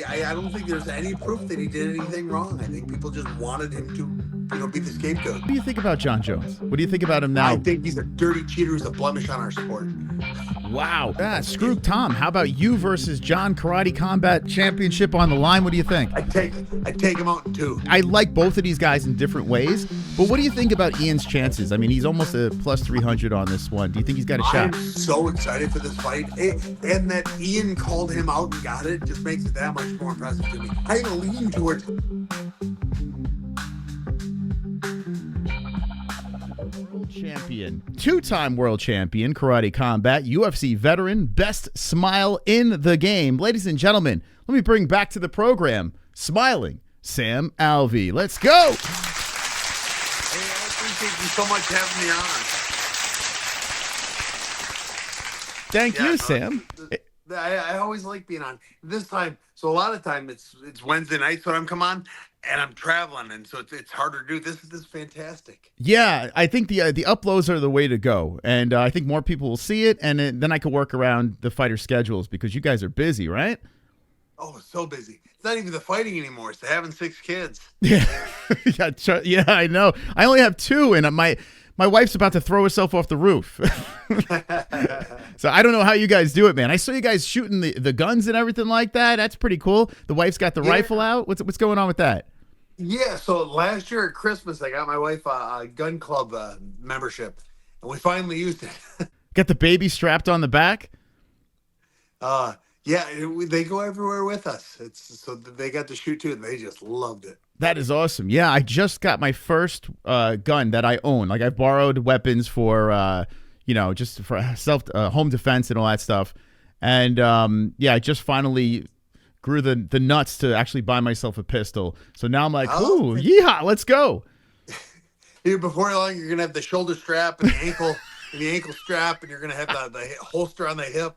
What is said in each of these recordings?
I don't think there's any proof that he did anything wrong. I think people just wanted him to, be the scapegoat. What do you think about Jon Jones? What do you think about him now? I think he's a dirty cheater who's a blemish on our sport. Wow. Screw Tom. How about you versus John Karate Combat Championship on the line? What do you think? I take him out in 2. I like both of these guys in different ways, but what do you think about Ian's chances? I mean, he's almost a plus 300 on this one. Do you think he's got a shot? I'm so excited for this fight. And that Ian called him out and got it just makes it that much more impressive to me. I lean towards... Champion, two-time world champion, karate combat, UFC veteran, best smile in the game. Ladies and gentlemen, let me bring back to the program, smiling Sam Alvey. Let's go. Hey, I appreciate you so much having me on. Thank you, Sam. I always like being on. This time, so a lot of time it's Wednesday nights when I'm come on, and I'm traveling, and so it's harder to do. This is fantastic. Yeah, I think the uploads are the way to go, and I think more people will see it, and then I can work around the fighter schedules because you guys are busy, right? Oh, so busy. It's not even the fighting anymore. It's the having 6 kids. Yeah, yeah, I know. I only have 2, and my wife's about to throw herself off the roof. So I don't know how you guys do it, man. I saw you guys shooting the guns and everything like that. That's pretty cool. The wife's got the rifle out. What's going on with that? Yeah, so last year at Christmas, I got my wife a gun club membership, and we finally used it. Got the baby strapped on the back? Yeah, they go everywhere with us. So they got to shoot too, and they just loved it. That is awesome. Yeah, I just got my first gun that I own. Like, I've borrowed weapons for, just for home defense and all that stuff. And, I just finally grew the nuts to actually buy myself a pistol. So now I'm like, ooh, yeehaw, let's go. Here, before long, you're going to have the shoulder strap and the ankle strap, and you're going to have the holster on the hip.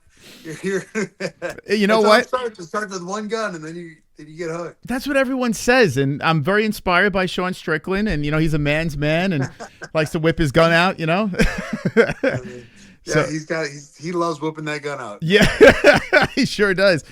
You know what? It starts with one gun, and then you get hooked. That's what everyone says, and I'm very inspired by Sean Strickland, and he's a man's man and likes to whip his gun out. Yeah, he loves whipping that gun out. Yeah, he sure does.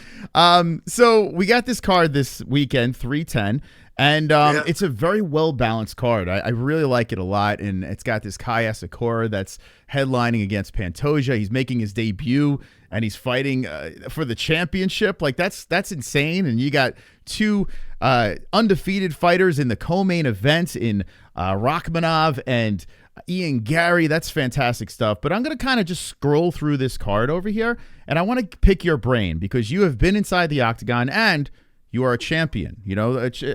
So we got this card this weekend, 310. And it's a very well-balanced card. I really like it a lot, and it's got this Kai Asakura that's headlining against Pantoja. He's making his debut, and he's fighting for the championship. Like, that's insane. And you got 2 undefeated fighters in the co-main event in Rakhmonov and Ian Garry. That's fantastic stuff. But I'm going to kind of just scroll through this card over here, and I want to pick your brain because you have been inside the Octagon, and you are a champion.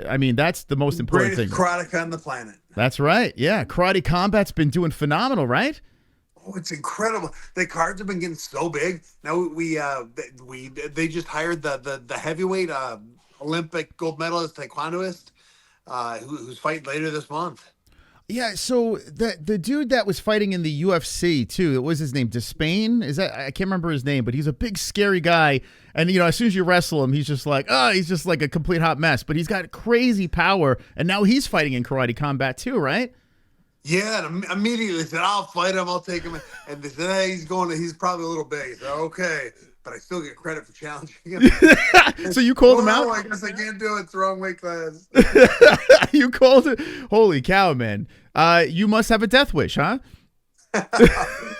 I mean, that's the most important thing. Greatest karate on the planet. That's right. Yeah, Karate Combat's been doing phenomenal, right? Oh, it's incredible. The cards have been getting so big. Now they just hired the heavyweight Olympic gold medalist taekwondoist who's fighting later this month. Yeah, so the dude that was fighting in the UFC too, what was his name? Despain? I can't remember his name, but he's a big scary guy. And as soon as you wrestle him, he's just like a complete hot mess. But he's got crazy power, and now he's fighting in Karate Combat too, right? Yeah, and immediately said, "I'll fight him. I'll take him." And they said, "Hey, he's probably a little big." I said, "Okay." But I still get credit for challenging him. So you called him out? I guess I can't do it. It's the wrong weight class. You called it? Holy cow, man. You must have a death wish, huh?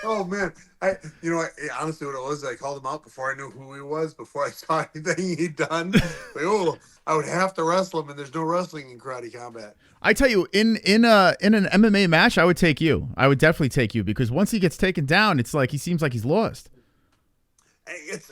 Oh, man. Honestly, what it was, I called him out before I knew who he was, before I saw anything he'd done. I would have to wrestle him, and there's no wrestling in Karate Combat. I tell you, in an MMA match, I would take you. I would definitely take you, because once he gets taken down, it's like he seems like he's lost. It's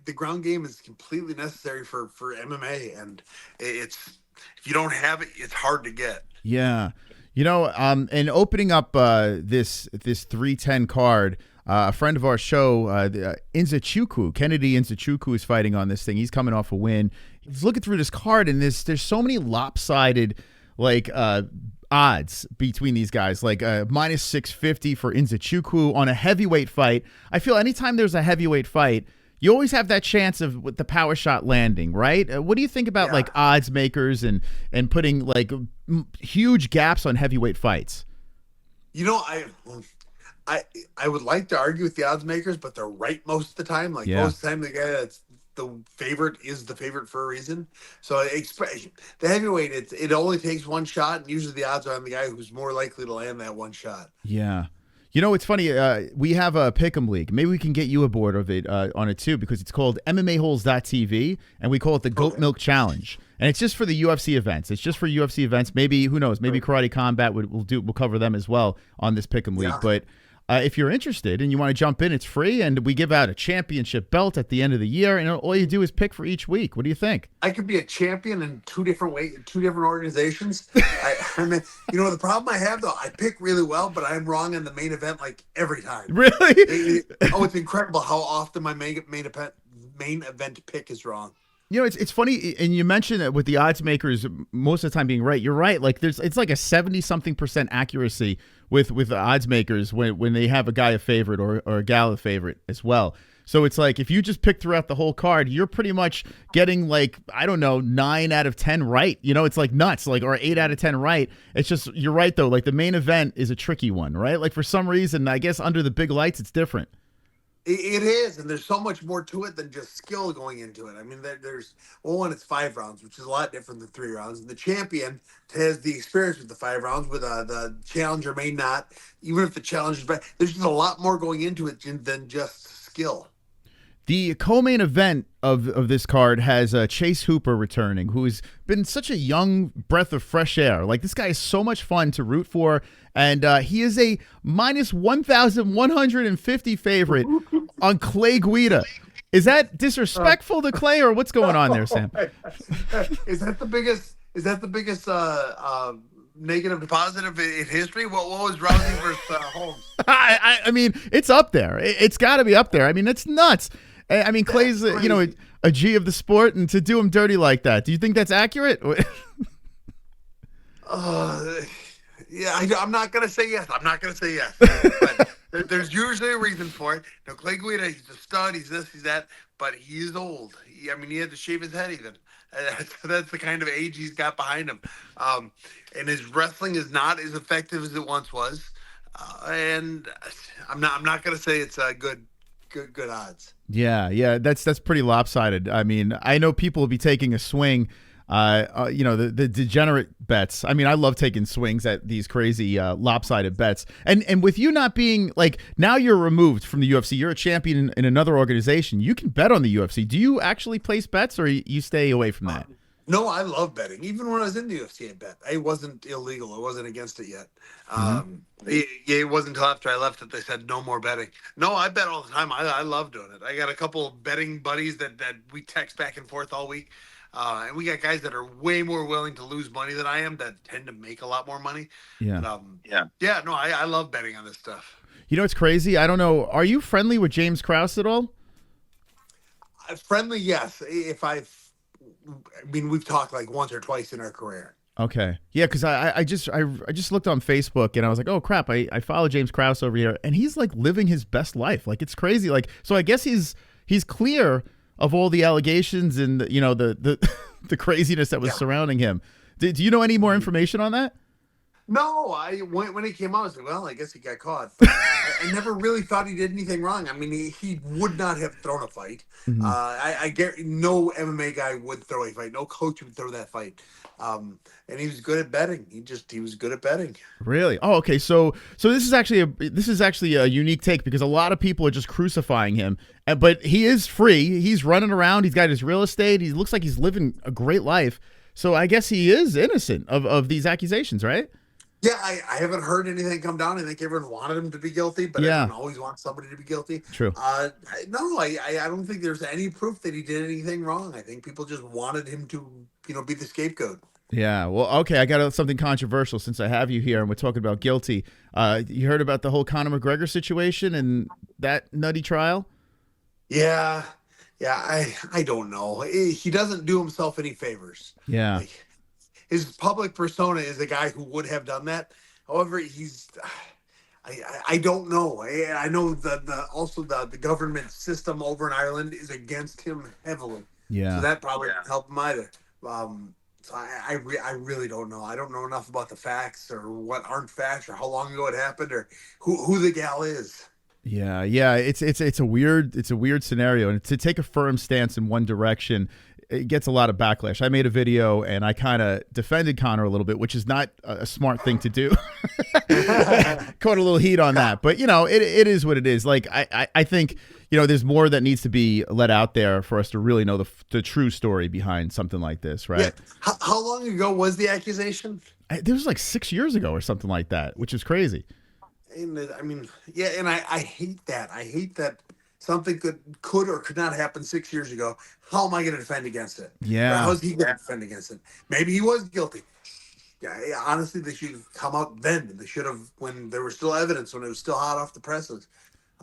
the ground game is completely necessary for MMA, and if you don't have it, it's hard to get. Yeah, and opening up this 310 card, a friend of our show, Kennedy Nzechukwu, is fighting on this thing. He's coming off a win. He's looking through this card, and there's so many lopsided odds between these guys, like minus 650 for Nzechukwu on a heavyweight fight. I feel anytime there's a heavyweight fight, you always have that chance of with the power shot landing, right? What do you think about like odds makers and putting like huge gaps on heavyweight fights? I would like to argue with the odds makers, but they're right most of the time. Most of the time, the guy the favorite is the favorite for a reason. So the heavyweight, it only takes one shot, and usually the odds are on the guy who's more likely to land that one shot. Yeah. You know, it's funny. We have a pick'em league. Maybe we can get you aboard of it on it too, because it's called MMAholes.tv, and we call it the Goat Milk Challenge. And it's just for the UFC events. It's just for UFC events. Maybe, who knows? Maybe Karate Combat we'll cover them as well on this pick'em league. Yeah. But if you're interested and you want to jump in, it's free, and we give out a championship belt at the end of the year, and all you do is pick for each week. What do you think? I could be a champion in two different organizations. I mean, the problem I have though, I pick really well, but I'm wrong in the main event like every time. Really? It's incredible how often my main event pick is wrong. It's funny, and you mentioned that with the odds makers most of the time being right. You're right. Like it's like a 70-something% accuracy with the odds makers when they have a guy a favorite or a gal a favorite as well. So it's like if you just pick throughout the whole card, you're pretty much getting like, I don't know, 9 out of 10 right. It's like nuts, like, or 8 out of 10 right. It's just, you're right though. Like the main event is a tricky one, right? Like for some reason, I guess under the big lights, it's different. It is, and there's so much more to it than just skill going into it. I mean, there's one, it's 5 rounds, which is a lot different than 3 rounds. And the champion has the experience with the 5 rounds, with the challenger may not. Even if the challenger's bad, there's just a lot more going into it than just skill. The co-main event of this card has Chase Hooper returning, who's been such a young breath of fresh air. Like, this guy is so much fun to root for, and he is a minus 1,150 favorite on Clay Guida. Is that disrespectful to Clay, or what's going on there, Sam? Is that the biggest? Negative to positive in history? What was Rousey versus Holmes? I mean, it's up there. It's got to be up there. I mean, it's nuts. I mean, Clay's a G of the sport, and to do him dirty like that, do you think that's accurate? Yeah, I'm not gonna say yes. But there's usually a reason for it. Clay Guida, he's a stud. He's this, he's that, but he is old. He had to shave his head even. That's the kind of age he's got behind him. And his wrestling is not as effective as it once was. And I'm not gonna say it's good odds. Yeah, that's pretty lopsided. I mean, I know people will be taking a swing. The degenerate bets. I mean, I love taking swings at these crazy lopsided bets. And with you not being like, now you're removed from the UFC, you're a champion in another organization. You can bet on the UFC. Do you actually place bets, or you stay away from that? No, I love betting. Even when I was in the UFC, I bet. It wasn't illegal. I wasn't against it yet. It wasn't until after I left that they said no more betting. No, I bet all the time. I love doing it. I got a couple of betting buddies that we text back and forth all week. And we got guys that are way more willing to lose money than I am that tend to make a lot more money. Yeah. No, I love betting on this stuff. It's crazy. I don't know. Are you friendly with James Krause at all? Friendly, yes. We've talked like once or twice in our career. Okay. Yeah, because I just looked on Facebook and I was like, oh crap, I follow James Krause over here, and he's like living his best life. Like, it's crazy. Like, so I guess he's clear of all the allegations and the craziness that was surrounding him. Do you know any more information on that? No, when he came out, I was like, well, I guess he got caught. But I never really thought he did anything wrong. I mean, he would not have thrown a fight. Mm-hmm. I get no MMA guy would throw a fight. No coach would throw that fight. And he was good at betting. He was good at betting. Really? Oh, okay. So this is actually a unique take, because a lot of people are just crucifying him, but he is free. He's running around. He's got his real estate. He looks like he's living a great life. So I guess he is innocent of these accusations, right? Yeah, I haven't heard anything come down. I think everyone wanted him to be guilty, but everyone always wants somebody to be guilty. True. No, I don't think there's any proof that he did anything wrong. I think people just wanted him to, be the scapegoat. Yeah. Well, okay. I got something controversial since I have you here and we're talking about guilty. You heard about the whole Conor McGregor situation and that nutty trial? Yeah. I don't know. He doesn't do himself any favors. Yeah. His public persona is a guy who would have done that. However, I don't know. I know the government system over in Ireland is against him heavily. Yeah. So that probably didn't help him either. So I really don't know. I don't know enough about the facts or what aren't facts or how long ago it happened or who the gal is. Yeah. It's a weird scenario, and to take a firm stance in one direction, it gets a lot of backlash. I made a video and I kind of defended Conor a little bit, which is not a smart thing to do. Caught a little heat on that, but it is what it is. Like I think there's more that needs to be let out there for us to really know the true story behind something like this, right? Yeah. How long ago was the accusation? This was like 6 years ago or something like that, which is crazy. And I mean, yeah, and I hate that. I hate that something could or could not happen 6 years ago. How am I going to defend against it? Yeah. Or how's he going to defend against it? Maybe he was guilty. Yeah, honestly, they should have come out then. They should have, when there was still evidence, when it was still hot off the presses.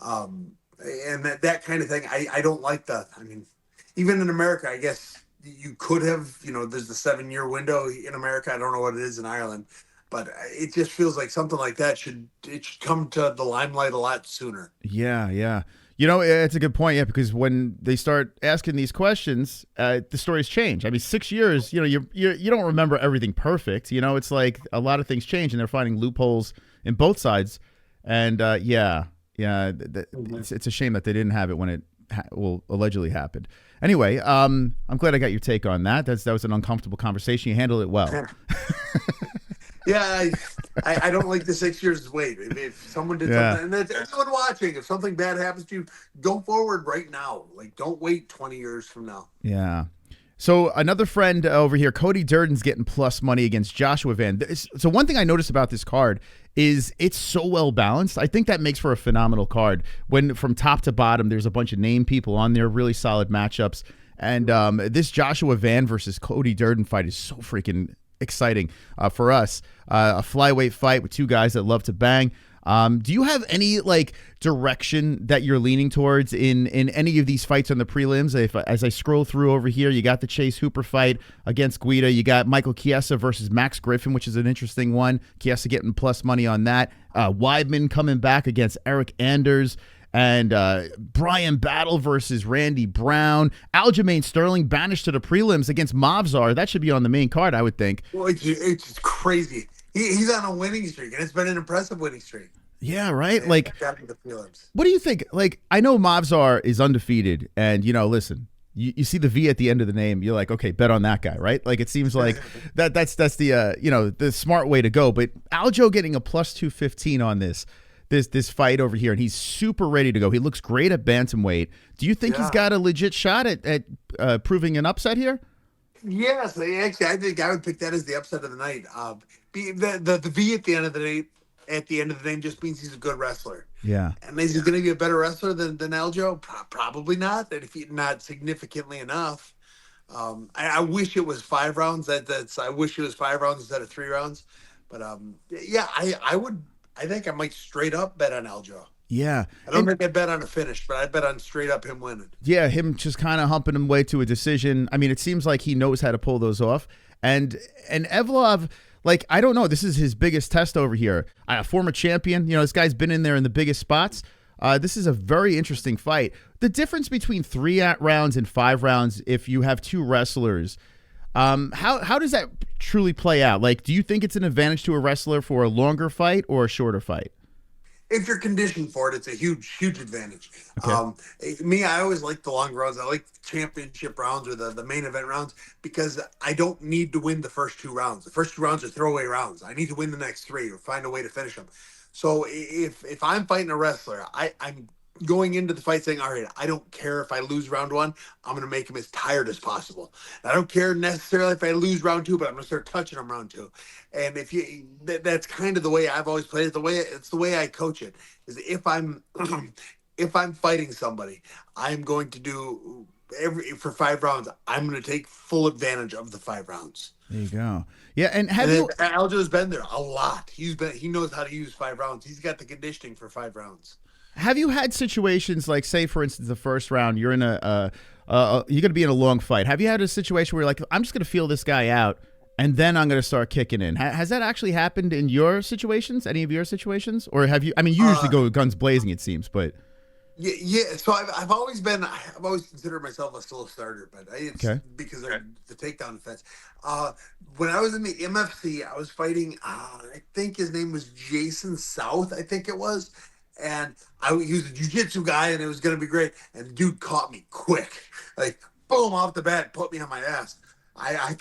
And that kind of thing, I don't like that. I mean, even in America, I guess you could have, there's the 7-year window in America. I don't know what it is in Ireland. But it just feels like something like that should come to the limelight a lot sooner. Yeah. It's a good point. Yeah, because when they start asking these questions, the stories change. I mean, 6 years. You don't remember everything perfect. It's like a lot of things change, and they're finding loopholes in both sides. And it's a shame that they didn't have it when it allegedly happened. Anyway, I'm glad I got your take on that. That was an uncomfortable conversation. You handled it well. Yeah, I don't like the 6 years wait. If someone did something, and that's everyone watching, if something bad happens to you, go forward right now. Like, don't wait 20 years from now. Yeah. So another friend over here, Cody Durden's getting plus money against Joshua Van. So one thing I noticed about this card is it's so well balanced. I think that makes for a phenomenal card. When from top to bottom, there's a bunch of named people on there, really solid matchups. And this Joshua Van versus Cody Durden fight is so freaking exciting for us. A flyweight fight with two guys that love to bang. Do you have any direction that you're leaning towards in any of these fights on the prelims? As I scroll through over here, you got the Chase Hooper fight against Guida. You got Michael Chiesa versus Max Griffin, which is an interesting one. Chiesa getting plus money on that. Weidman coming back against Eric Anders. And Brian Battle versus Randy Brown. Aljamain Sterling banished to the prelims against Movsar. That should be on the main card, I would think. Well, it's crazy. He's on a winning streak, and it's been an impressive winning streak. Yeah, right? And what do you think? I know Movsar is undefeated, and, listen, you see the V at the end of the name, you're like, okay, bet on that guy, right? It seems like that's the the smart way to go. But Aljo getting a plus 215 on this fight over here, and he's super ready to go. He looks great at bantamweight. Do you think he's got a legit shot at proving an upset here? Yes, actually, I think I would pick that as the upset of the night. The V at the end of the name just means he's a good wrestler. Yeah. And is he going to be a better wrestler than Aljo? Probably not. Not significantly enough. I wish it was 5 rounds. I wish it was 5 rounds instead of 3 rounds. But I think I might straight up bet on Aljo. Yeah. I don't think I'd bet on a finish, but I'd bet on straight up him winning. Yeah, him just kind of humping him way to a decision. I mean, it seems like he knows how to pull those off. And Evloev, I don't know. This is his biggest test over here. A former champion. This guy's been in there in the biggest spots. This is a very interesting fight. The difference between 3 rounds and 5 rounds, if you have 2 wrestlers, how does that truly play out? Do you think it's an advantage to a wrestler for a longer fight or a shorter fight? If you're conditioned for it, it's a huge advantage. Okay. I always like the long rounds. I like championship rounds or the main event rounds because I don't need to win the first 2 rounds. The first 2 rounds are throwaway rounds. I need to win the next 3 or find a way to finish them. So if I'm fighting a wrestler, I'm going into the fight saying, all right, I don't care if I lose round 1, I'm going to make him as tired as possible. I don't care necessarily if I lose round 2, but I'm going to start touching him round 2. And that's kind of the way I've always played it. It's the way I coach it is if I'm fighting somebody, I'm going to do for 5 rounds. I'm going to take full advantage of the 5 rounds. There you go. Yeah, and Aljo's been there a lot. He knows how to use 5 rounds. He's got the conditioning for 5 rounds. Have you had situations say, for instance, the first round, you're in you're going to be in a long fight. Have you had a situation where you're like, I'm just going to feel this guy out, and then I'm going to start kicking in? Has that actually happened in your situations, any of your situations? Or have you, you usually go guns blazing, it seems, but. Yeah. So I've always considered myself a slow starter, but it's because of the takedown defense. When I was in the MFC, I was fighting, I think his name was Jason South, I think it was. and he was a jiu-jitsu guy, and it was going to be great. And the dude caught me quick, like boom off the bat, put me on my ass. I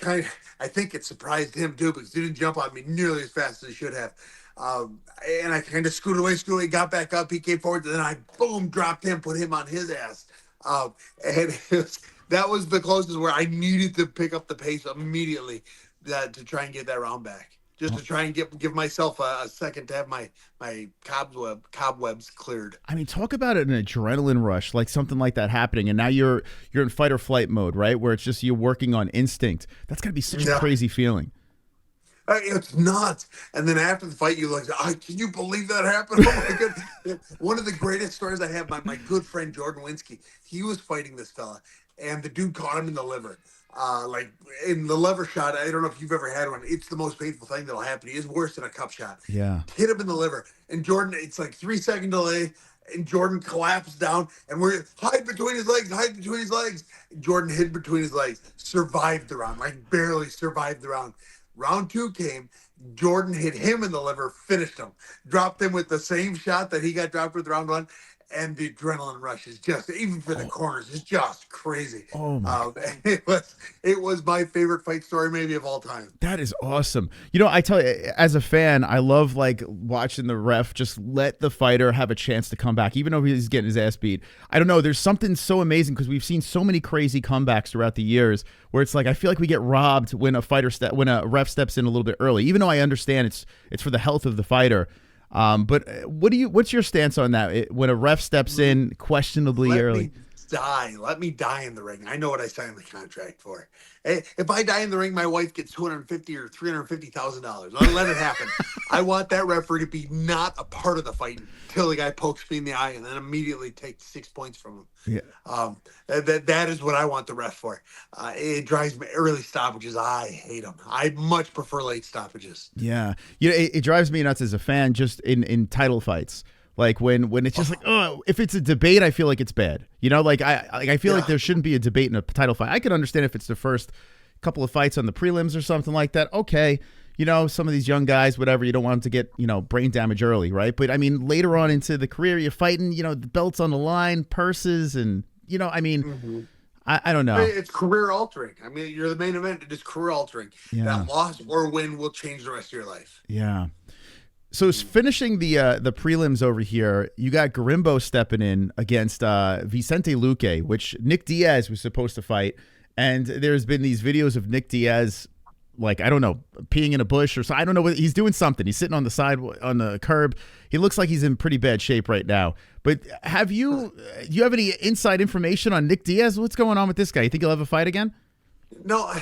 think it surprised him too because he didn't jump on me nearly as fast as he should have. And I kind of scooted away, got back up. He came forward, and then I boom dropped him, put him on his ass. And that was the closest where I needed to pick up the pace immediately to try and get that round back. Just to try and give myself a second to have my cobwebs cleared. I mean, talk about an adrenaline rush, like something like that happening, and now you're in fight or flight mode, right? Where it's just you're working on instinct. That's got to be such a crazy feeling. It's nuts. And then after the fight, you're like, can you believe that happened? Oh my goodness. One of the greatest stories I have, my good friend Jordan Winsky, he was fighting this fella, and the dude caught him in the liver. Like in the lever shot, I don't know if you've ever had one. It's the most painful thing that'll happen. He is worse than a cup shot. Yeah. Hit him in the liver. And Jordan, it's like 3-second delay. And Jordan collapsed down. And we're hide between his legs. And Jordan hid between his legs. Survived the round. Like barely survived the round. Round 2 came. Jordan hit him in the liver. Finished him. Dropped him with the same shot that he got dropped with round 1. And the adrenaline rush is just, even for the corners, it's just crazy. Oh my! It was my favorite fight story maybe of all time. That is awesome. You know, I tell you, as a fan, I love like watching the ref just let the fighter have a chance to come back, even though he's getting his ass beat. I don't know. There's something so amazing because we've seen so many crazy comebacks throughout the years where it's like I feel like we get robbed when when a ref steps in a little bit early, even though I understand it's for the health of the fighter. But what's your stance on that? When a ref steps in questionably early? Let me die in the ring. I know what I signed the contract for. If I die in the ring, my wife gets $250,000 or $350,000. Let it happen. I want that referee to be not a part of the fight until the guy pokes me in the eye and then immediately take 6 points from him. Yeah. That is what I want the ref for. It drives me early stoppages. I hate them. I much prefer late stoppages. Yeah. You know, it drives me nuts as a fan just in title fights. Like when it's just like, oh, if it's a debate, I feel like it's bad. You know, like I feel like there shouldn't be a debate in a title fight. I could understand if it's the first couple of fights on the prelims or something like that. Okay, you know, some of these young guys, whatever, you don't want them to get, you know, brain damage early, right? But I mean, later on into the career, you're fighting, you know, the belts on the line, purses, and you know, I mean, I don't know. It's career altering. I mean, you're the main event. It is career altering. Yeah. That loss or win will change the rest of your life. Yeah. So finishing the prelims over here, you got Garimbo stepping in against Vicente Luque, which Nick Diaz was supposed to fight. And there's been these videos of Nick Diaz, like, I don't know, peeing in a bush or so. I don't know what he's doing something. He's sitting on the side on the curb. He looks like he's in pretty bad shape right now. But do you have any inside information on Nick Diaz? What's going on with this guy? You think he'll have a fight again? No,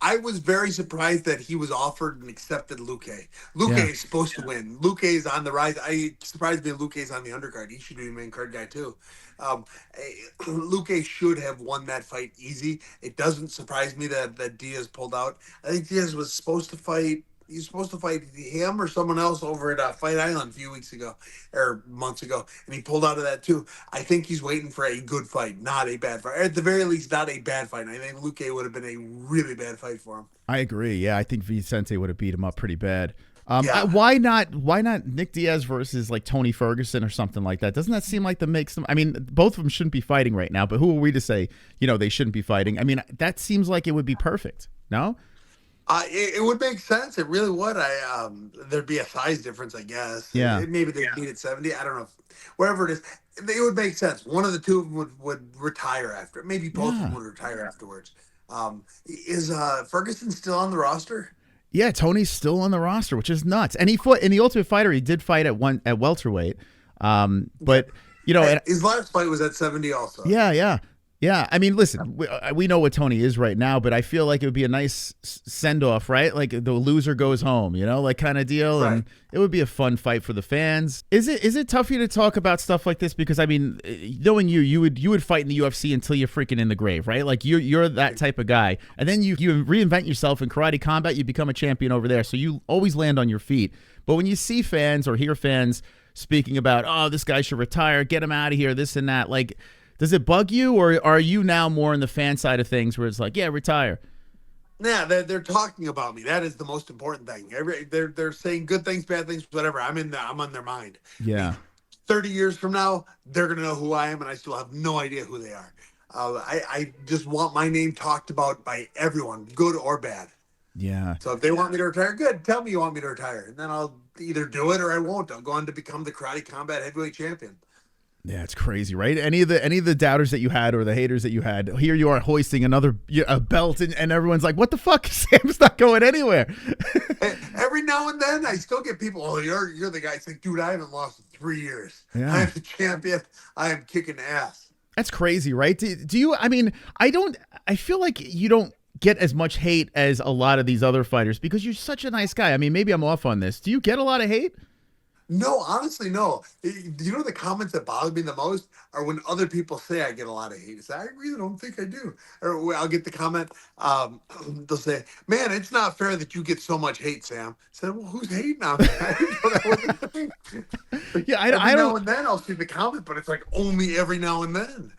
I was very surprised that he was offered and accepted Luque. Luque is supposed to win. Luque is on the rise. Surprised me Luque is on the undercard. He should be the main card guy too. Luque should have won that fight easy. It doesn't surprise me that Diaz pulled out. I think Diaz was supposed to fight. He's supposed to fight him or someone else over at Fight Island a few weeks ago or months ago, and he pulled out of that too. I think he's waiting for a good fight, not a bad fight. At the very least, not a bad fight. I think Luque would have been a really bad fight for him. I agree. Yeah, I think Vicente would have beat him up pretty bad. Why not Nick Diaz versus like Tony Ferguson or something like that? Doesn't that seem like the makes them? I mean, both of them shouldn't be fighting right now, but who are we to say, you know, they shouldn't be fighting? I mean, that seems like it would be perfect. No? It would make sense. It really would. There'd be a size difference, I guess. Yeah. Maybe they'd meet at 70. I don't know. Wherever it is, it would make sense. One of the two of them would retire after. Maybe both of them would retire afterwards. Is Ferguson still on the roster? Yeah, Tony's still on the roster, which is nuts. And he fought in the Ultimate Fighter. He did fight at welterweight. But you know, his last fight was at 70 also. Yeah, I mean, listen, we know what Tony is right now, but I feel like it would be a nice send-off, right? Like the loser goes home, you know, like kind of deal, right. And it would be a fun fight for the fans. Is it tough for you to talk about stuff like this? Because I mean, knowing you would fight in the UFC until you're freaking in the grave, right? Like you're that type of guy, and then you reinvent yourself in karate combat, you become a champion over there, so you always land on your feet. But when you see fans or hear fans speaking about, oh, this guy should retire, get him out of here, this and that, like, does it bug you, or are you now more on the fan side of things where it's like, yeah, retire? Yeah, they're talking about me. That is the most important thing. They're saying good things, bad things, whatever. I'm on their mind. I Yeah. mean, 30 years from now, they're gonna know who I am, and I still have no idea who they are. I just want my name talked about by everyone, good or bad. Yeah. So if they want me to retire, good. Tell me you want me to retire, and then I'll either do it or I won't. I'll go on to become the karate combat heavyweight champion. Yeah, it's crazy, right? Any of the doubters that you had or the haters that you had, here you are hoisting another a belt, and everyone's like, "What the fuck? Sam's not going anywhere." Every now and then, I still get people. Oh, you're the guy. It's like, dude, I haven't lost in 3 years. Yeah. I am the champion. I am kicking ass. That's crazy, right? Do you? I mean, I don't. I feel like you don't get as much hate as a lot of these other fighters because you're such a nice guy. I mean, maybe I'm off on this. Do you get a lot of hate? No, honestly, no. You know the comments that bother me the most are when other people say I get a lot of hate. I really don't think I do. Or I'll get the comment. They'll say, "Man, it's not fair that you get so much hate, Sam." I said, "Well, who's hating on me?" I didn't know that was a thing. Yeah, Every I now don't. and then I'll see the comment, but it's like only every now and then.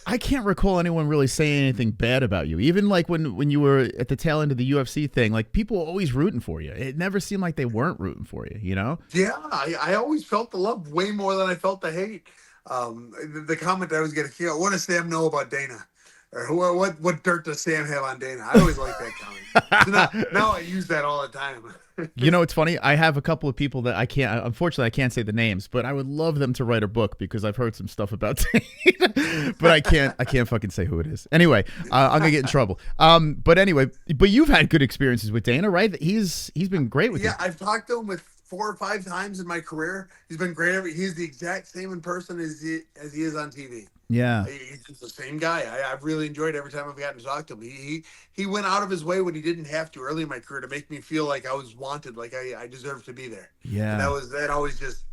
I can't recall anyone really saying anything bad about you. Even like when you were at the tail end of the UFC thing, like people were always rooting for you. It never seemed like they weren't rooting for you, you know? Yeah, I always felt the love way more than I felt the hate. The comment I was getting, what does Sam know about Dana? Or what dirt does Sam have on Dana? I always like that comment. So now I use that all the time. You know, it's funny. I have a couple of people that unfortunately, I can't say the names, but I would love them to write a book because I've heard some stuff about Dana, but I can't fucking say who it is. Anyway, I'm gonna get in trouble. But anyway, but you've had good experiences with Dana, right? He's been great with you. Yeah, I've talked to him with 4 or 5 times in my career. He's been great. He's the exact same in person as he is on TV. Yeah. He's just the same guy. I've really enjoyed every time I've gotten to talk to him. He went out of his way when he didn't have to early in my career to make me feel like I was wanted, like I deserved to be there. Yeah. And that always just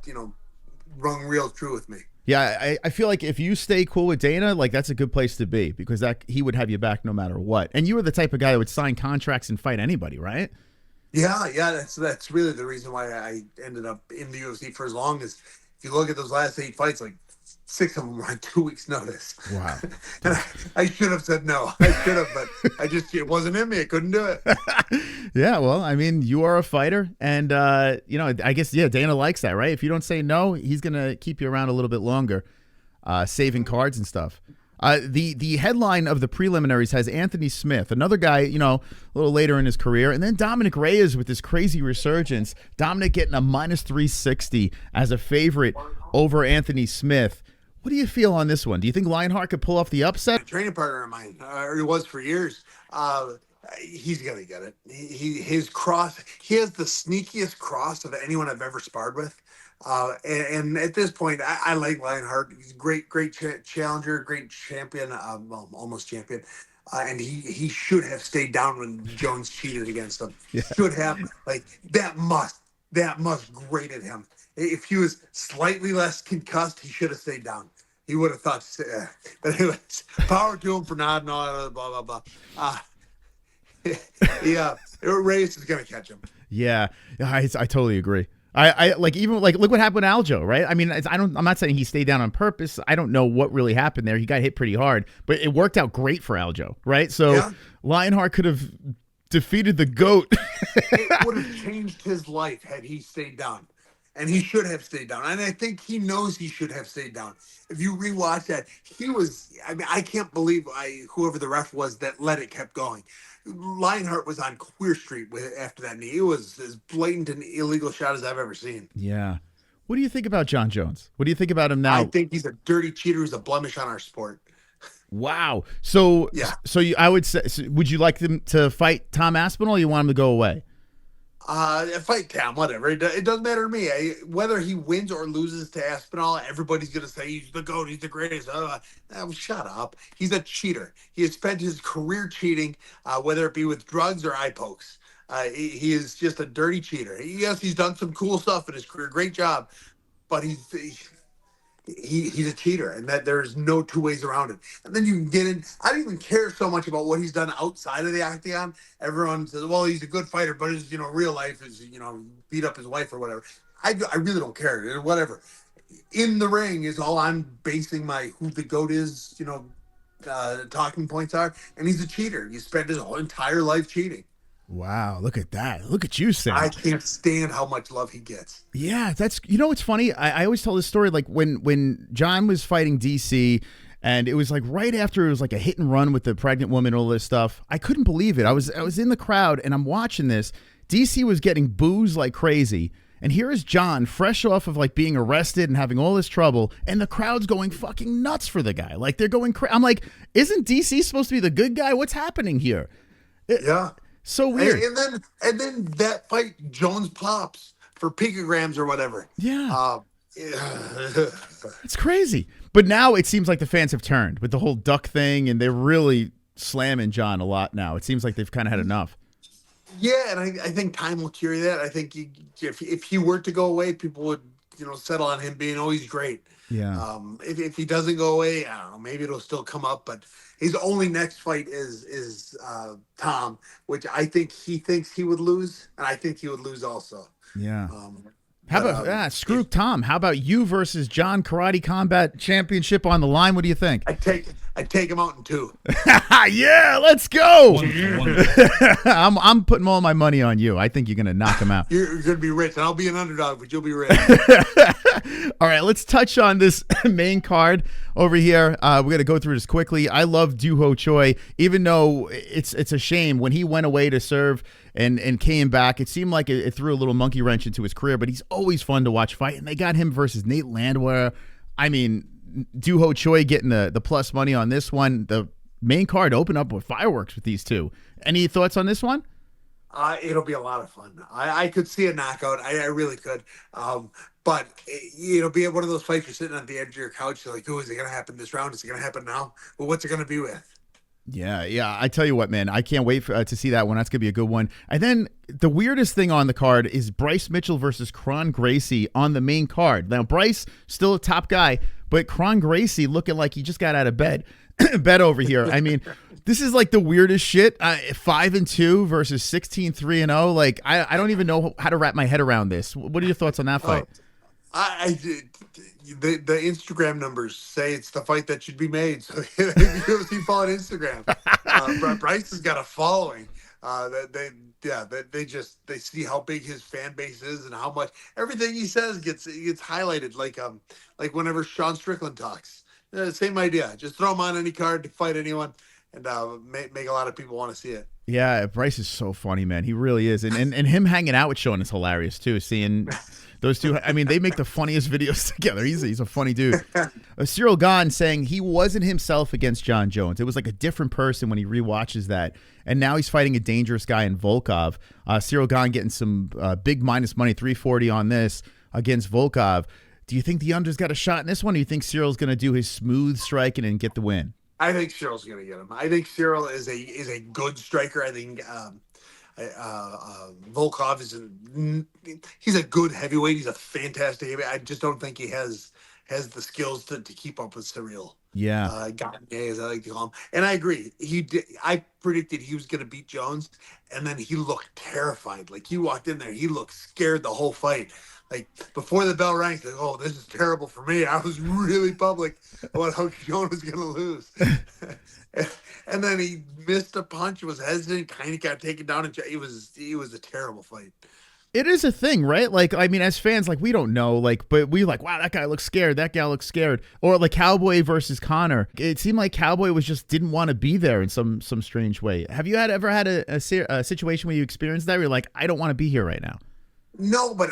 rung real true with me. Yeah, I feel like if you stay cool with Dana, like that's a good place to be because that he would have you back no matter what. And you were the type of guy that would sign contracts and fight anybody, right? Yeah. That's really the reason why I ended up in the UFC for as long as. If you look at those last 8 fights, like 6 of them were on 2 weeks' notice. Wow. And I should have said no. I should have, but it wasn't in me. I couldn't do it. Yeah, well, I mean, you are a fighter, and I guess Dana likes that, right? If you don't say no, he's gonna keep you around a little bit longer, saving cards and stuff. The headline of the preliminaries has Anthony Smith, another guy, a little later in his career, and then Dominick Reyes with this crazy resurgence. Dominick getting a -360 as a favorite over Anthony Smith. What do you feel on this one? Do you think Lionheart could pull off the upset? A training partner of mine, or he was for years. He's gonna get it. His cross. He has the sneakiest cross of anyone I've ever sparred with. And at this point, I like Lionheart. He's a great challenger, great champion, well, almost champion. And he should have stayed down when Jones cheated against him. Yeah. Should have. Like that must grated him. If he was slightly less concussed, he should have stayed down. He would have thought. But anyways, power to him for not and all that other blah blah blah. Yeah, Reyes is gonna catch him. Yeah, I totally agree. I like even like look what happened to Aljo, right? I mean, I'm not saying he stayed down on purpose. I don't know what really happened there. He got hit pretty hard, but it worked out great for Aljo, right? So yeah. Lionheart could have defeated the GOAT. It would have changed his life had he stayed down. And he should have stayed down. And I think he knows he should have stayed down. If you rewatch that, I can't believe whoever the ref was that let it kept going. Lionheart was on Queer Street after that knee. It was as blatant an illegal shot as I've ever seen. Yeah. What do you think about Jon Jones? What do you think about him now? I think he's a dirty cheater who's a blemish on our sport. Wow. So, yeah. I would say, would you like them to fight Tom Aspinall or you want him to go away? Fight Tom, whatever. It doesn't matter to me. Whether he wins or loses to Aspinall, everybody's going to say he's the GOAT, he's the greatest. Shut up. He's a cheater. He has spent his career cheating, whether it be with drugs or eye pokes. He is just a dirty cheater. Yes, he's done some cool stuff in his career. Great job. But he's a cheater, and that there's no two ways around it. And then you can get in. I don't even care so much about what he's done outside of the octagon. Everyone says, "Well, he's a good fighter, but his real life is beat up his wife or whatever." I really don't care. Whatever. In the ring is all I'm basing my who the GOAT is talking points are, and he's a cheater. He spent his whole entire life cheating. Wow, look at that. Look at you, Sam. I can't stand how much love he gets. Yeah, that's, you know what's funny? I always tell this story, like when Jon was fighting DC, and it was like right after it was like a hit and run with the pregnant woman, all this stuff. I couldn't believe it. I was in the crowd and I'm watching this. DC was getting boos like crazy. And here is Jon, fresh off of like being arrested and having all this trouble, and the crowd's going fucking nuts for the guy. Like they're going crazy. I'm like, isn't DC supposed to be the good guy? What's happening here? Yeah. So weird. And then that fight, Jones pops for picograms or whatever. Yeah. It's crazy. But now it seems like the fans have turned with the whole duck thing, and they're really slamming Jon a lot now. It seems like they've kind of had enough. Yeah, and I think time will cure that. I think if he were to go away, people would, settle on him being, oh, he's great. Yeah. If he doesn't go away, I don't know, maybe it'll still come up. But his only next fight is Tom, which I think he thinks he would lose, and I think he would lose also. Yeah. How about screw Tom? How about you versus Jon Karate Combat Championship on the line? What do you think? I take him out in 2. Yeah, let's go. I'm putting all my money on you. I think you're gonna knock him out. You're gonna be rich, and I'll be an underdog, but you'll be rich. All right, let's touch on this main card over here. We're gonna go through this quickly. I love Ho Choi, even though it's a shame when he went away to serve and came back. It seemed like it threw a little monkey wrench into his career, but he's always fun to watch fight. And they got him versus Nate Landwehr. I mean, Ho Choi getting the plus money on this one. The main card opened up with fireworks with these two. Any thoughts on this one? It'll be a lot of fun. I could see a knockout. I really could. But it'll be one of those fights you're sitting on the edge of your couch. You're like, oh, is it going to happen this round? Is it going to happen now? Well, what's it going to be with? Yeah. I tell you what, man, I can't wait to see that one. That's going to be a good one. And then the weirdest thing on the card is Bryce Mitchell versus Kron Gracie on the main card. Now, Bryce, still a top guy, but Kron Gracie looking like he just got out of bed over here. I mean, this is like the weirdest shit. 5-2 versus 16-3-0. Like, I don't even know how to wrap my head around this. What are your thoughts on that fight? The Instagram numbers say it's the fight that should be made. So if you follow on Instagram, Bryce has got a following. They see how big his fan base is and how much everything he says gets highlighted. Like whenever Sean Strickland talks, same idea. Just throw him on any card to fight anyone, and make a lot of people want to see it. Yeah, Bryce is so funny, man. He really is, and him hanging out with Sean is hilarious too. Seeing those two, I mean, they make the funniest videos together. He's a funny dude. Ciryl Gane saying he wasn't himself against Jon Jones. It was like a different person when he rewatches that. And now he's fighting a dangerous guy in Volkov. Ciryl Gane getting some big minus money, 340 on this against Volkov. Do you think the under's got a shot in this one? Or do you think Cyryl's going to do his smooth striking and get the win? I think Cyryl's going to get him. I think Ciryl is a good striker. I think Volkov he's a good heavyweight. He's a fantastic heavyweight. I just don't think he has the skills to keep up with Ciryl. Yeah. Gane, as I like to call him. And I agree. I predicted he was going to beat Jones, and then he looked terrified. Like, he walked in there, he looked scared the whole fight. Like, before the bell rang, like, oh, this is terrible for me. I was really public about how Jones was going to lose. And then he missed a punch, was hesitant, kind of got taken down. And it was a terrible fight. It is a thing, right? Like, I mean, as fans, like, we don't know, like, but we like, wow, that guy looks scared. That guy looks scared. Or like Cowboy versus Conor. It seemed like Cowboy didn't want to be there in some strange way. Have you ever had a situation where you experienced that where you're like, I don't want to be here right now? No, but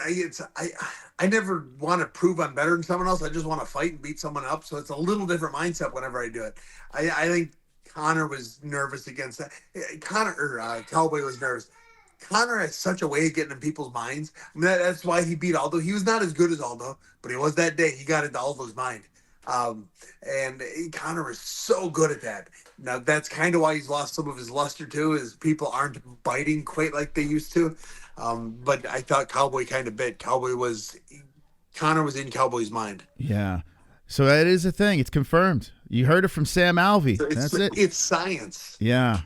I never want to prove I'm better than someone else. I just want to fight and beat someone up. So it's a little different mindset whenever I do it. I think Conor was nervous against that. Cowboy was nervous. Conor has such a way of getting in people's minds. I mean, that's why he beat Aldo. He was not as good as Aldo, but he was that day. He got into Aldo's mind. And Conor is so good at that. Now, that's kind of why he's lost some of his luster, too, is people aren't biting quite like they used to. But I thought Cowboy kind of bit. Conor was in Cowboy's mind. Yeah. So that is a thing. It's confirmed. You heard it from Sam Alvey. That's it. It's science. Yeah.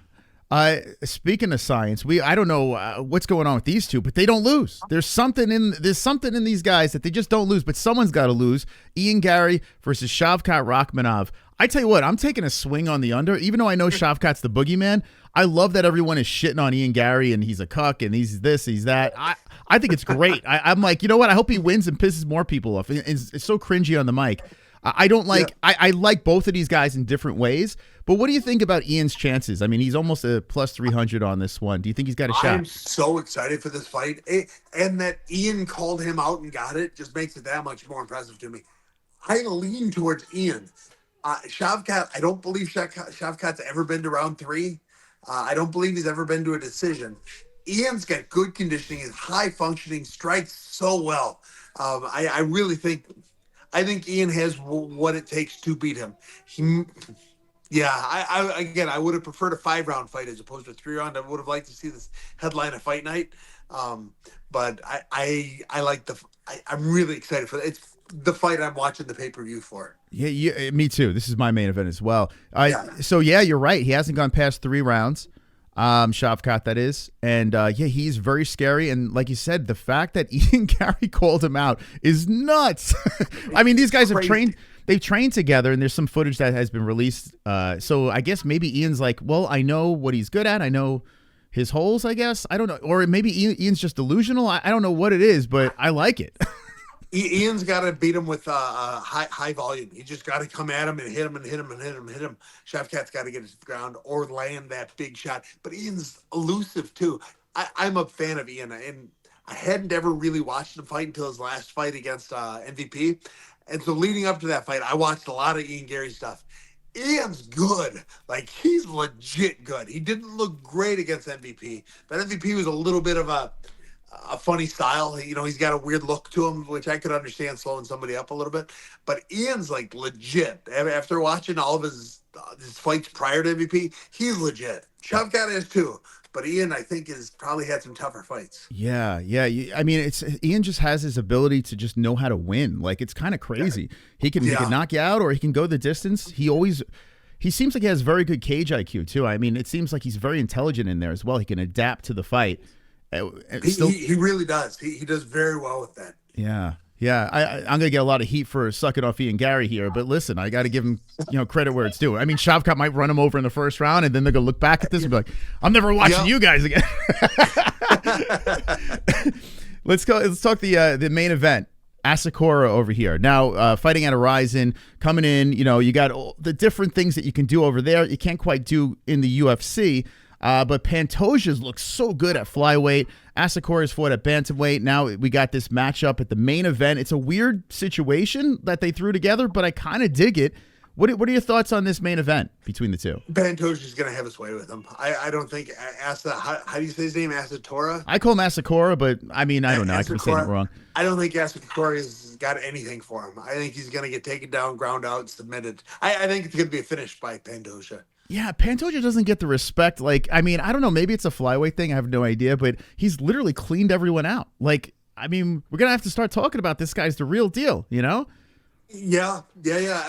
Speaking of science, I don't know what's going on with these two, but they don't lose. There's something in these guys that they just don't lose, but someone's got to lose. Ian Garry versus Shavkat Rakhmonov. I tell you what, I'm taking a swing on the under, even though I know Shavkat's the boogeyman. I love that everyone is shitting on Ian Garry and he's a cuck and he's this, he's that. I think it's great. I'm like, you know what? I hope he wins and pisses more people off. It's so cringy on the mic. I don't like. Yeah. I like both of these guys in different ways. But what do you think about Ian's chances? I mean, he's almost a plus 300 on this one. Do you think he's got a shot? I'm so excited for this fight, and that Ian called him out and got it just makes it that much more impressive to me. I lean towards Ian. Shavkat, I don't believe Shavkat's ever been to round 3. I don't believe he's ever been to a decision. Ian's got good conditioning, is high functioning, strikes so well. I really think. I think Ian has what it takes to beat him. I would have preferred a 5-round fight as opposed to a 3-round. I would have liked to see this headline of Fight Night. But I like I'm really excited for it. It's the fight I'm watching the pay-per-view for. Yeah, me too. This is my main event as well. So you're right. He hasn't gone past 3 rounds. Shavkat, that is. And he's very scary. And like you said, the fact that Ian Garry called him out is nuts. I mean, these guys have trained. They've trained together, and there's some footage that has been released. So I guess maybe Ian's like, well, I know what he's good at. I know his holes, I guess. I don't know. Or maybe Ian's just delusional. I don't know what it is, but I like it. Ian's got to beat him with high volume. You just got to come at him and hit him and hit him and hit him and hit him. Shavkat's got to get to the ground or land that big shot. But Ian's elusive, too. I'm a fan of Ian, and I hadn't ever really watched him fight until his last fight against MVP. And so leading up to that fight, I watched a lot of Ian Garry stuff. Ian's good. Like, he's legit good. He didn't look great against MVP, but MVP was a little bit of a funny style. You know, he's got a weird look to him, which I could understand slowing somebody up a little bit. But Ian's like legit. After watching all of his fights prior to MVP, he's legit. Shavkat is too. But Ian, I think, has probably had some tougher fights. Yeah. I mean, Ian just has his ability to just know how to win. Like, it's kind of crazy. He can knock you out, or he can go the distance. He seems like he has very good cage IQ too. I mean, it seems like he's very intelligent in there as well. He can adapt to the fight. He really does. He does very well with that. Yeah. I'm gonna get a lot of heat for sucking off Ian Garry here, but listen, I got to give him credit where it's due. I mean, Shavkat might run him over in the first round, and then they're gonna look back at this and be like, "I'm never watching you guys again." Let's go. Let's talk the main event. Asakura over here now, fighting at Horizon, coming in. You got all the different things that you can do over there. You can't quite do in the UFC. But Pantoja's looks so good at flyweight. Asakura's fought at bantamweight. Now we got this matchup at the main event. It's a weird situation that they threw together, but I kind of dig it. What are your thoughts on this main event between the two? Pantoja's going to have his way with him. I don't think how do you say his name? Asatora? I call him Asakura, but I mean, I don't know. I could be saying it wrong. I don't think Asakura has got anything for him. I think he's going to get taken down, ground out, submitted. I think it's going to be a finish by Pantoja. Yeah, Pantoja doesn't get the respect. Like, I mean, I don't know. Maybe it's a flyweight thing. I have no idea. But he's literally cleaned everyone out. Like, I mean, we're going to have to start talking about this guy's the real deal, Yeah.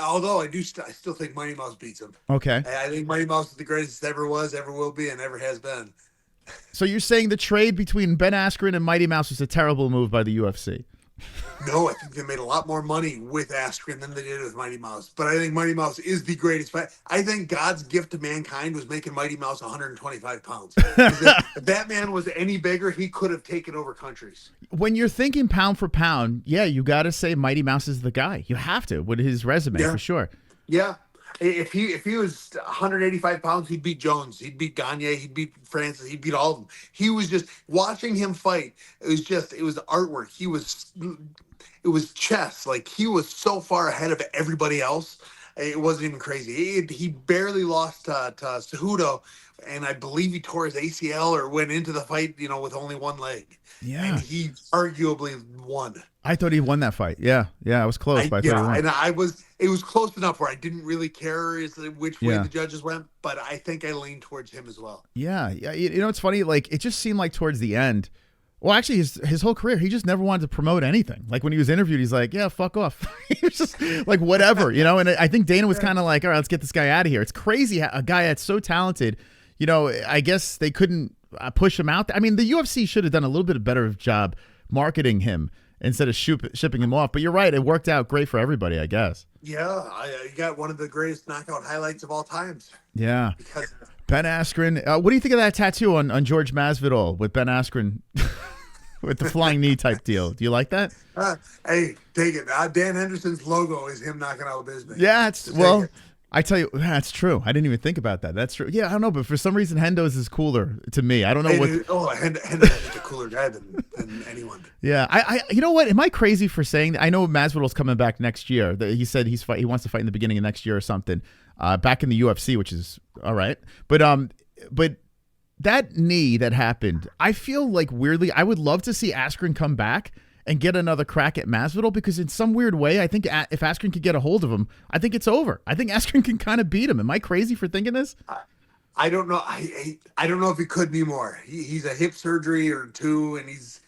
Although I still think Mighty Mouse beats him. Okay. I think Mighty Mouse is the greatest ever was, ever will be, and ever has been. So you're saying the trade between Ben Askren and Mighty Mouse was a terrible move by the UFC? No, I think they made a lot more money with Askren than they did with Mighty Mouse. But I think Mighty Mouse is the greatest fight. I think God's gift to mankind was making Mighty Mouse 125 pounds. If that man was any bigger, he could have taken over countries. When you're thinking pound for pound, yeah, you got to say Mighty Mouse is the guy. You have to with his resume for sure. Yeah. If he was 185 pounds, he'd beat Jones. He'd beat Gane. He'd beat Francis. He'd beat all of them. He was just watching him fight. It was artwork. It was chess. Like, he was so far ahead of everybody else. It wasn't even crazy. He barely lost to Cejudo, and I believe he tore his ACL or went into the fight, with only one leg. Yeah. And he arguably won. I thought he won that fight. Yeah, I was close. But I thought he won. And it was close enough where I didn't really care which way the judges went, but I think I leaned towards him as well. Yeah. It's funny. Like, it just seemed like towards the end. Well, actually, his whole career, he just never wanted to promote anything. Like, when he was interviewed, he's like, "Yeah, fuck off." He was just like, whatever, And I think Dana was kind of like, "All right, let's get this guy out of here." It's crazy, a guy that's so talented. I guess they couldn't push him out. I mean, the UFC should have done a little bit better job marketing him instead of shipping him off. But you're right. It worked out great for everybody, I guess. Yeah, I got one of the greatest knockout highlights of all times. Yeah. Because Ben Askren. What do you think of that tattoo on George Masvidal with Ben Askren with the flying knee type deal? Do you like that? Hey, take it. Dan Henderson's logo is him knocking out Bisping. Yeah, well, I tell you, that's true. I didn't even think about that. That's true. Yeah, I don't know, but for some reason, Hendo's is cooler to me. I don't know Hendo's a cooler guy than anyone. Yeah, I you know what? Am I crazy for saying that? I know Masvidal's coming back next year. He said he wants to fight in the beginning of next year or something. Back in the UFC, which is all right. But that knee that happened, I feel like weirdly, I would love to see Askren come back and get another crack at Masvidal, because in some weird way, I think if Askren could get a hold of him, I think it's over. I think Askren can kind of beat him. Am I crazy for thinking this? I don't know. I don't know if he could be more. He's a hip surgery or two, and he's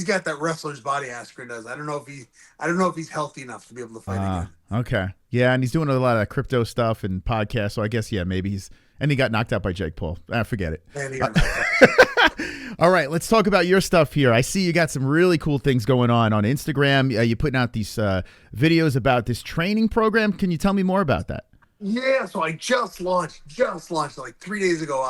got that wrestler's body. Askren does. I don't know if he's healthy enough to be able to fight again. Okay, yeah, and he's doing a lot of crypto stuff and podcasts. So I guess maybe he got knocked out by Jake Paul. Forget it. And he got knocked out. All right, let's talk about your stuff here. I see you got some really cool things going on Instagram. You're putting out these videos about this training program. Can you tell me more about that? Yeah, so I just launched like 3 days ago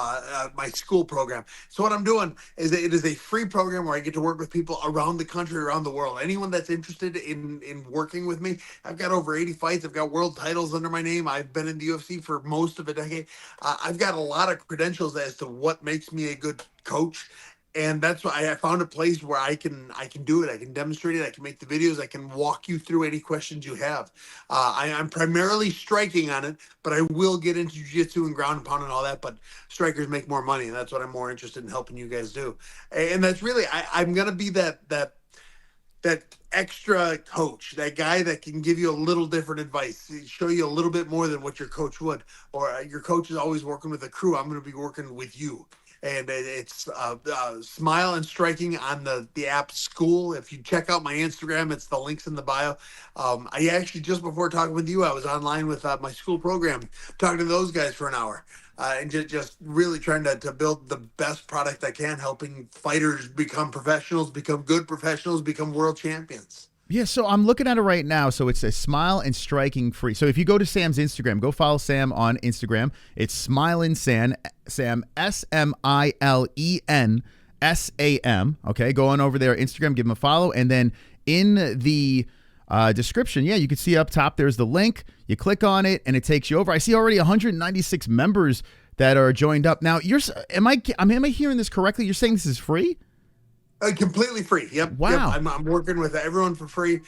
my school program. So what I'm doing is it is a free program where I get to work with people around the country, around the world. Anyone that's interested in working with me, I've got over 80 fights. I've got world titles under my name. I've been in the UFC for most of a decade. I've got a lot of credentials as to what makes me a good coach. And that's why I found a place where I can do it. I can demonstrate it. I can make the videos. I can walk you through any questions you have. I'm primarily striking on it, but I will get into jiu-jitsu and ground and pound and all that. But strikers make more money, and that's what I'm more interested in helping you guys do. And that's really I'm gonna be that extra coach, that guy that can give you a little different advice, show you a little bit more than what your coach would. Or your coach is always working with a crew. I'm going to be working with you. And it's Smile and Striking on the app School. If you check out my Instagram, it's the links in the bio. I actually, just before talking with you, I was online with my school program, talking to those guys for an hour. And just really trying to build the best product I can, helping fighters become professionals, become good professionals, become world champions. Yeah, so I'm looking at it right now. So it's a Smile and Striking free. So if you go to Sam's Instagram, go follow Sam on Instagram. It's Smilin Sam, SMILEN Okay, go on over there, Instagram, give him a follow. And then in the description, you can see up top, there's the link. You click on it, and it takes you over. I see already 196 members that are joined up. Now, am I hearing this correctly? You're saying this is free? Completely free. Yep. Wow. Yep. I'm working with everyone for free.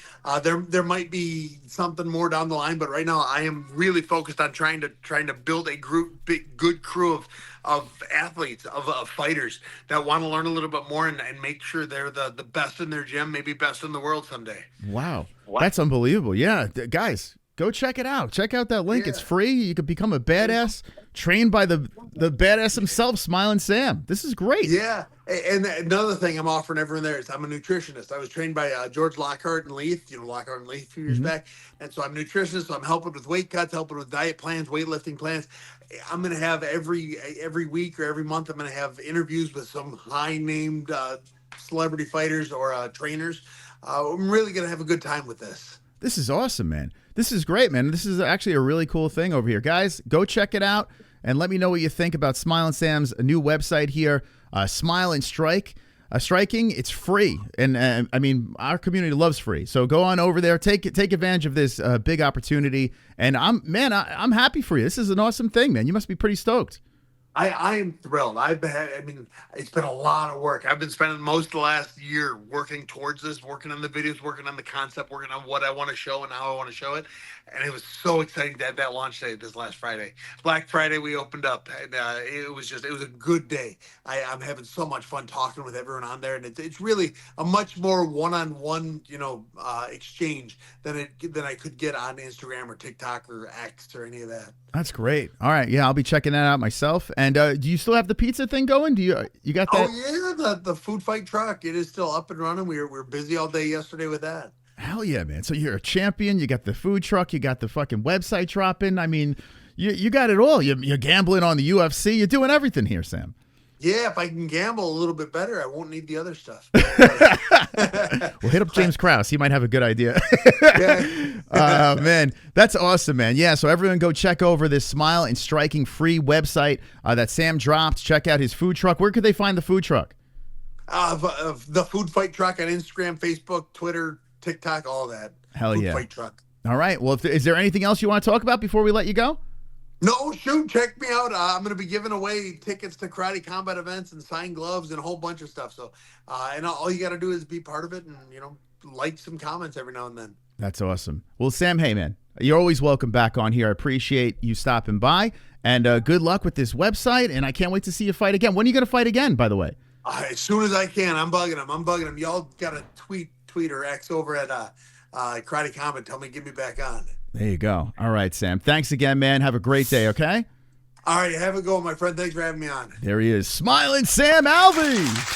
There might be something more down the line, but right now I am really focused on trying to build a good crew of athletes, of fighters that want to learn a little bit more and make sure they're the best in their gym, maybe best in the world someday. Wow. That's unbelievable. Yeah, guys, go check it out. Check out that link. Yeah. It's free. You can become a badass trained by the badass himself, Smiling Sam. This is great. Yeah. And another thing I'm offering everyone there is I'm a nutritionist. I was trained by George Lockhart and Leith, Lockhart and Leith a few years back. And so I'm a nutritionist. So I'm helping with weight cuts, helping with diet plans, weightlifting plans. I'm going to have every week or every month, I'm going to have interviews with some high-named celebrity fighters or trainers. I'm really going to have a good time with this. This is awesome, man. This is great, man. This is actually a really cool thing over here. Guys, go check it out and let me know what you think about Smilin Sam's new website here, Smile and Striking. It's free. And I mean, our community loves free. So go on over there, take advantage of this big opportunity. And I'm happy for you. This is an awesome thing, man. You must be pretty stoked. I am thrilled. It's been a lot of work. I've been spending most of the last year working towards this, working on the videos, working on the concept, working on what I want to show and how I want to show it. And it was so exciting to have that launch day this last Friday. Black Friday, we opened up, and it was a good day. I'm having so much fun talking with everyone on there, and it's really a much more one-on-one, exchange than I could get on Instagram or TikTok or X or any of that. That's great. All right, yeah, I'll be checking that out myself. And do you still have the pizza thing going? Do you got that? Oh yeah, the food fight truck. It is still up and running. We were busy all day yesterday with that. Hell yeah, man. So you're a champion. You got the food truck. You got the fucking website dropping. I mean, you got it all. You're gambling on the UFC. You're doing everything here, Sam. Yeah, if I can gamble a little bit better, I won't need the other stuff. Well, hit up James Krause. He might have a good idea. Yeah. Man, that's awesome, man. Yeah, so everyone go check over this Smile and Striking free website that Sam dropped. Check out his food truck. Where could they find the food truck? The Food Fight Truck on Instagram, Facebook, Twitter, TikTok, all that. Hell Food yeah. Fight Truck. All right. Well, is there anything else you want to talk about before we let you go? No, shoot, check me out. I'm going to be giving away tickets to karate combat events and signed gloves and a whole bunch of stuff. So, and all you got to do is be part of it and, like some comments every now and then. That's awesome. Well, Sam, hey, man, you're always welcome back on here. I appreciate you stopping by, and good luck with this website, and I can't wait to see you fight again. When are you going to fight again, by the way? As soon as I can. I'm bugging them. Y'all got to tweet or X over at Karate Combat. Tell me, get me back on. There you go. All right, Sam. Thanks again, man. Have a great day, okay? All right, have a go, my friend. Thanks for having me on. There he is, Smiling Sam Alvey.